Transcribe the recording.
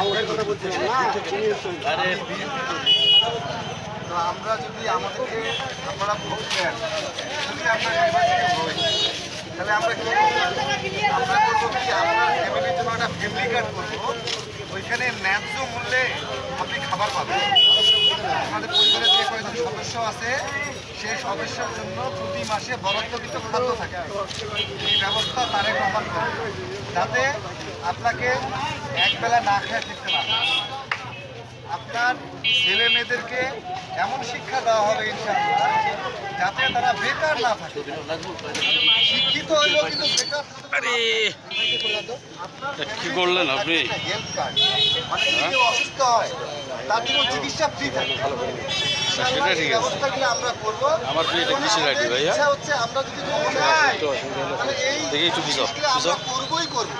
তো আমরা যদি আমাদেরকে আপনারা ভোট দেন, যদি আমরা তাহলে আমরা কি আমরা করবো কি, আপনার ফ্যামিলির জন্য একটা ফ্যামিলি কার্ড করবো, ওইখানে ন্যায্য মূল্যে আপনি খাবার পাবেন। আমাদের পরিবারে যে কয়েকজন সদস্য আছে সেই সদস্যের জন্য প্রতি মাসে বরাদ্দকৃত খাদ্য থাকে, এই ব্যবস্থা তারেক রহমান করবে, যাতে আপনাকে একবেলা না খেয়ে ফিরতে না হয়। আপনার ছেলে মেয়েদেরকে এমন শিক্ষা দেওয়া হবে ইনশাআল্লাহ যাতে তারা বেকার না থাকে, শিক্ষিত হইলেও কিন্তু বেকার কি করলেন আপনি? হেলথ কার্ড মানে যদি অসুস্থ হয় তার জন্য চিকিৎসা ফ্রি থাকে। সেটা ঠিক আছে, ব্যবস্থাগুলো আমরা করবো। আমার এটা কিসের আইডি ভাইয়া? হচ্ছে আমরা যদি দেখি একটু আমরা করবোই করবো।